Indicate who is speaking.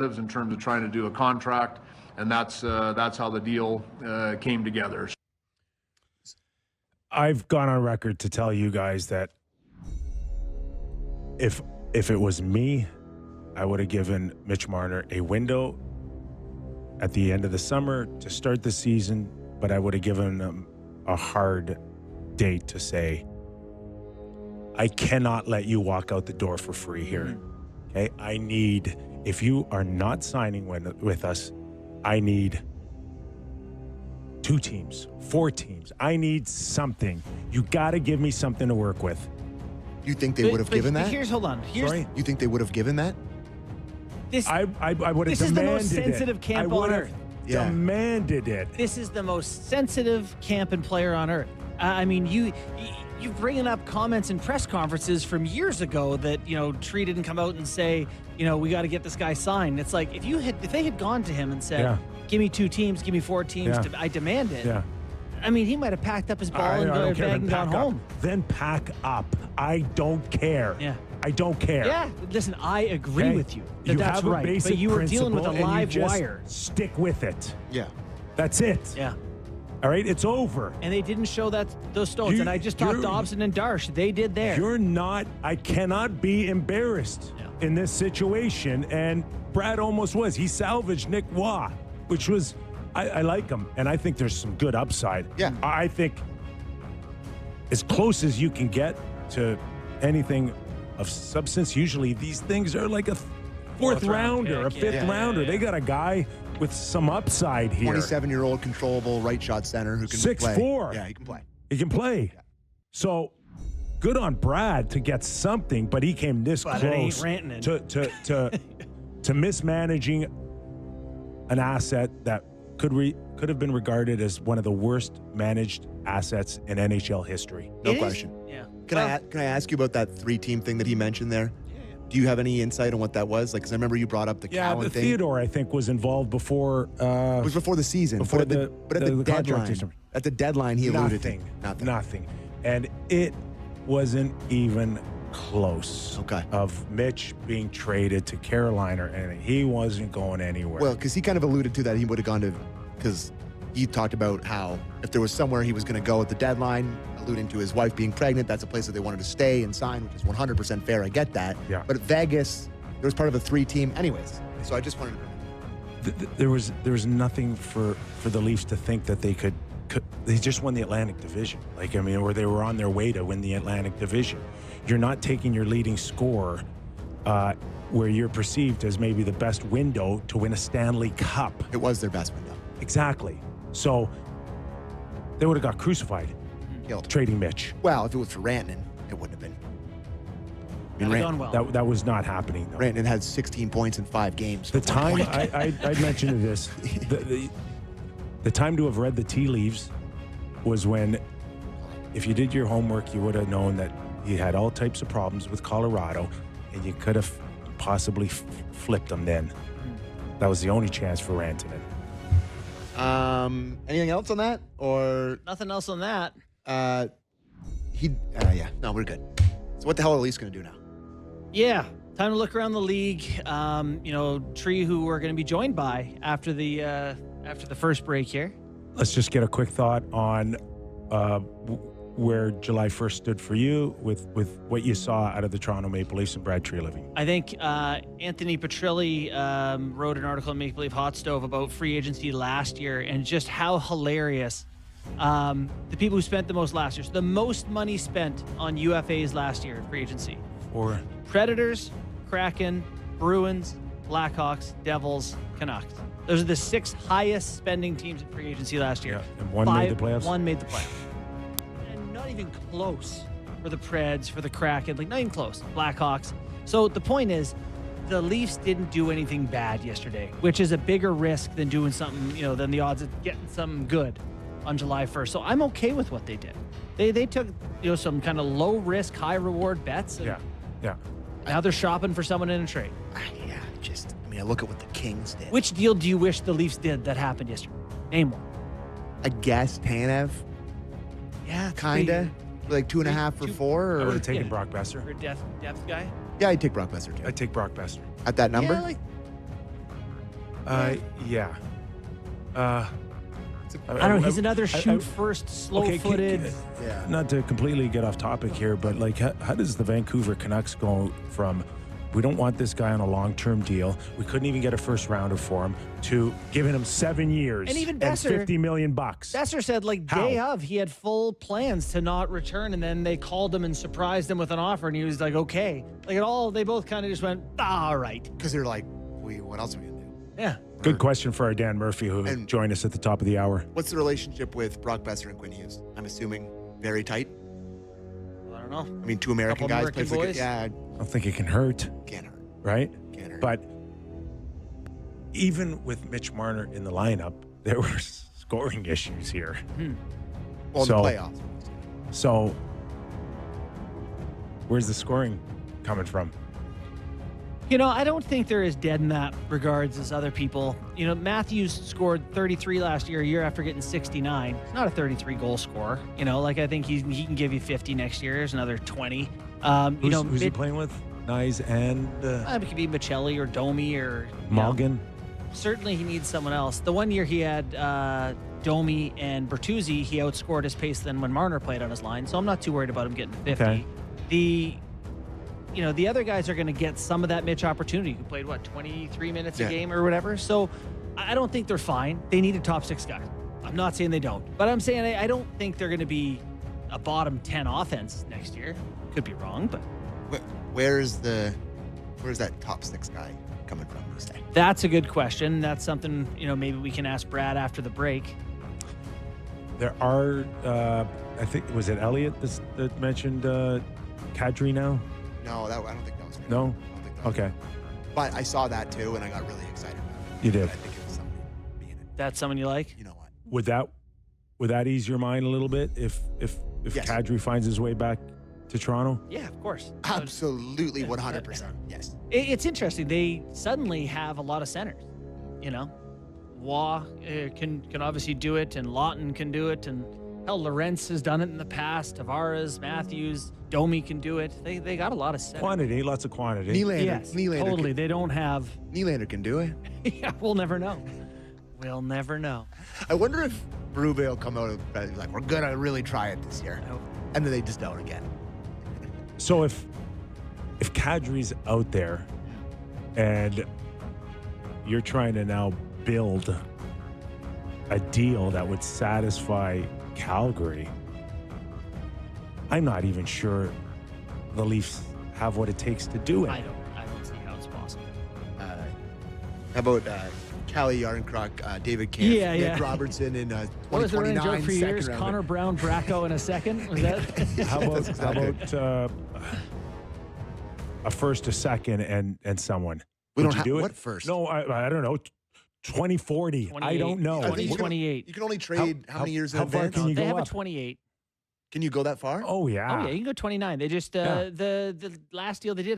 Speaker 1: in terms of trying to do a contract, and that's how the deal came together.
Speaker 2: I've gone on record to tell you guys that if it was me, I would have given Mitch Marner a window at the end of the summer to start the season, but I would have given him a hard date to say, I cannot let you walk out the door for free here. Okay? If you are not signing with us, I need 2 teams, 4 teams. I need something. You got to give me something to work with.
Speaker 3: You think they would have given that?
Speaker 4: Hold on.
Speaker 3: Sorry? You think they would have given that?
Speaker 2: I would have demanded it.
Speaker 4: This is the most sensitive camp on earth.
Speaker 2: Demanded it.
Speaker 4: This is the most sensitive camp and player on earth. I mean, you're bringing up comments in press conferences from years ago that, Tree didn't come out and say, we got to get this guy signed. It's like if they had gone to him and said, give me 2 teams, give me 4 teams, I demand it. Yeah. I mean, he might have packed up his ball and gone home.
Speaker 2: Then pack up. I don't care.
Speaker 4: Yeah.
Speaker 2: I don't care.
Speaker 4: Yeah. Listen, I agree with you.
Speaker 2: You
Speaker 4: that's
Speaker 2: have a
Speaker 4: right.
Speaker 2: basic
Speaker 4: But you were dealing with a live wire.
Speaker 2: Stick with it.
Speaker 3: Yeah.
Speaker 2: That's it.
Speaker 4: Yeah.
Speaker 2: All right, it's over.
Speaker 4: And they didn't show those stones. And I just talked Dobson and Darsh. They did there.
Speaker 2: I cannot be embarrassed in this situation. And Brad almost was. He salvaged Nick Waugh, which was, I like him. And I think there's some good upside.
Speaker 3: Yeah.
Speaker 2: I think as close as you can get to anything of substance, usually these things are like a fourth rounder, a fifth rounder. They got a guy with some upside here.
Speaker 3: 27-year-old controllable right shot center who can
Speaker 2: 6'4".
Speaker 3: play. Yeah, he can play.
Speaker 2: He can play. Yeah. So good on Brad to get something, but he came this close to mismanaging an asset that could have been regarded as one of the worst managed assets in NHL history.
Speaker 3: No question.
Speaker 4: Yeah.
Speaker 3: Can I ask you about that 3-team thing that he mentioned there? Do you have any insight on what that was? Like, because I remember you brought up the Cowan thing.
Speaker 2: Theodore, I think, was involved before.
Speaker 3: It was before the season.
Speaker 2: Before
Speaker 3: but at the deadline. At the deadline, he alluded to
Speaker 2: nothing. And it wasn't even close. Of Mitch being traded to Carolina, and he wasn't going anywhere.
Speaker 3: Well, because he kind of alluded to that he would have gone to, because he talked about how if there was somewhere he was going to go at the deadline, alluding to his wife being pregnant, that's a place that they wanted to stay and sign, which is 100% fair. I get that.
Speaker 2: Yeah.
Speaker 3: But at Vegas, there was part of a 3-team anyways. So I just wanted to...
Speaker 2: There was nothing for the Leafs to think that they could. They just won the Atlantic Division. Or they were on their way to win the Atlantic Division. You're not taking your leading scorer where you're perceived as maybe the best window to win a Stanley Cup.
Speaker 3: It was their best window.
Speaker 2: Exactly. So they would have got crucified.
Speaker 3: Killed.
Speaker 2: Trading Mitch.
Speaker 3: Well, if it was for Rantanen, it wouldn't have been.
Speaker 2: That was not happening, though.
Speaker 3: Rantanen had 16 points in 5 games.
Speaker 2: The time, I mentioned this, the time to have read the tea leaves was when, if you did your homework, you would have known that he had all types of problems with Colorado, and you could have possibly flipped him then. That was the only chance for Rantanen.
Speaker 3: Anything else on that? Or
Speaker 4: nothing else on that.
Speaker 3: No, we're good. So what the hell are the Leafs going to do now?
Speaker 4: Yeah, time to look around the league. Tree, who we're going to be joined by after the first break here.
Speaker 2: Let's just get a quick thought on where July 1st stood for you with what you saw out of the Toronto Maple Leafs and Brad Treliving.
Speaker 4: I think Anthony Petrilli wrote an article in Maple Leaf Hot Stove about free agency last year and just how hilarious the people who spent the most last year. So the most money spent on UFAs last year in free agency.
Speaker 2: For
Speaker 4: Predators, Kraken, Bruins, Blackhawks, Devils, Canucks. Those are the 6 highest spending teams in free agency last year.
Speaker 2: Yeah, and one made the playoffs?
Speaker 4: One made the playoffs. And not even close for the Preds, for the Kraken. Not even close. Blackhawks. So the point is, the Leafs didn't do anything bad yesterday, which is a bigger risk than doing something, than the odds of getting something good on July 1st. So I'm okay with what they did. They took, some kind of low risk, high reward bets.
Speaker 2: Yeah.
Speaker 4: Now they're shopping for someone in a trade.
Speaker 3: I look at what the Kings did.
Speaker 4: Which deal do you wish the Leafs did that happened yesterday? Name one.
Speaker 3: I guess Tanev.
Speaker 4: Yeah,
Speaker 3: kind of. Like 2.5 for 4?
Speaker 2: I would have taken Brock Besser.
Speaker 4: For a depth guy?
Speaker 3: Yeah, I'd take Brock Besser too.
Speaker 2: I'd take Brock Besser.
Speaker 3: At that number?
Speaker 2: Yeah.
Speaker 4: I don't know. He's another shoot first, slow-footed.
Speaker 3: Yeah.
Speaker 2: Not to completely get off topic here, but like, how does the Vancouver Canucks go from we don't want this guy on a long-term deal, we couldn't even get a first rounder for him, to giving him 7 years
Speaker 4: And even Besser,
Speaker 2: $50 million?
Speaker 4: Besser said, like,
Speaker 2: How?
Speaker 4: day of, he had full plans to not return, and then they called him and surprised him with an offer, and he was like, okay. Like, they both kind of just went, all right.
Speaker 3: Because they're like, what else are we going to do?
Speaker 4: Yeah.
Speaker 2: Good question for our Dan Murphy, who
Speaker 3: And-
Speaker 2: joined us at the top of the hour.
Speaker 3: What's the relationship with Brock Besser and Quinn Hughes? I'm assuming very tight.
Speaker 4: I don't know.
Speaker 3: I mean, two American
Speaker 4: Couple
Speaker 3: guys
Speaker 4: American
Speaker 3: play for the
Speaker 4: boys?
Speaker 3: Yeah,
Speaker 2: I don't think it can hurt,
Speaker 3: can't hurt.
Speaker 2: right?
Speaker 3: Can't hurt.
Speaker 2: But even with Mitch Marner in the lineup, there were scoring issues here.
Speaker 3: well, in
Speaker 2: so-
Speaker 3: the playoffs.
Speaker 2: So, where's the scoring coming from?
Speaker 4: You know, I don't think they're as dead in that regards as other people. You know, Matthews scored 33 last year, a year after getting 69. He's not a 33 goal scorer. You know, like I think he can give you 50 next year. There's another 20.
Speaker 2: Who's he playing with? Nyes and
Speaker 4: It could be Michelli or Domi or
Speaker 2: Malgin?
Speaker 4: Certainly he needs someone else. The one year he had Domi and Bertuzzi, he outscored his pace than when Marner played on his line. So I'm not too worried about him getting to 50.
Speaker 2: Okay.
Speaker 4: The other guys are going to get some of that Mitch opportunity, who played, 23 minutes a
Speaker 3: Yeah.
Speaker 4: game or whatever. So I don't think they're fine. They need a top 6 guy. I'm not saying they don't, but I'm saying I don't think they're going to be a bottom 10 offense next year. Could be wrong, but
Speaker 3: Where's that top 6 guy coming from, you say?
Speaker 4: that's a good question. That's something, maybe we can ask Brad after the break.
Speaker 2: There are, I think, was it Elliott that mentioned Kadri now?
Speaker 3: No, I don't think that was good.
Speaker 2: No?
Speaker 3: I don't think that was
Speaker 2: Okay.
Speaker 3: But I saw that too, and I got really excited about it.
Speaker 2: You did.
Speaker 3: But I think it was somebody being it.
Speaker 4: That's someone you like?
Speaker 3: You know what?
Speaker 2: Would that ease your mind a little bit if
Speaker 3: Yes.
Speaker 2: Kadri finds his way back to Toronto?
Speaker 4: Yeah, of course.
Speaker 3: Absolutely, 100%. Yes.
Speaker 4: It's interesting. They suddenly have a lot of centers. Waugh can obviously do it, and Lawton can do it, and hell, Lorentz has done it in the past. Tavares, Matthews, Domi can do it. They got a lot of centers.
Speaker 2: Quantity, lots of quantity.
Speaker 3: Nylander,
Speaker 4: Yes,
Speaker 3: Nylander
Speaker 4: totally.
Speaker 3: Can,
Speaker 4: They don't have.
Speaker 3: Nylander can do it.
Speaker 4: Yeah, we'll never know. We'll never know.
Speaker 3: I wonder if Berube will come out and be like, we're going to really try it this year.
Speaker 4: Nope.
Speaker 3: And then they just don't again.
Speaker 2: So if Kadri's out there and you're trying to now build a deal that would satisfy Calgary, I'm not even sure the Leafs have what it takes to do it.
Speaker 4: I don't see how it's possible.
Speaker 3: How about Callie Yarncroc, David Kampf,
Speaker 4: Yeah,
Speaker 3: Nick
Speaker 4: yeah.
Speaker 3: Robertson in
Speaker 4: What was the running
Speaker 3: 2029
Speaker 4: joke for
Speaker 3: second
Speaker 4: years?
Speaker 3: rounder?
Speaker 4: Connor Brown, Bracco in a second? Was that?
Speaker 2: How about,
Speaker 3: That's exactly
Speaker 2: a first, a second, and someone?
Speaker 3: We
Speaker 2: Would
Speaker 3: don't
Speaker 2: you
Speaker 3: have
Speaker 2: do it?
Speaker 3: what first?
Speaker 2: No, I don't know. 2040. I don't know.
Speaker 3: I think you can-
Speaker 4: 2028.
Speaker 3: You can only trade how many years in
Speaker 2: how far
Speaker 3: advance?
Speaker 2: can you
Speaker 4: They
Speaker 2: go
Speaker 4: have a
Speaker 2: up?
Speaker 4: 28.
Speaker 3: Can you go that far?
Speaker 2: Oh yeah.
Speaker 4: Oh yeah, you can go 29. They just
Speaker 2: Yeah.
Speaker 4: the last deal they did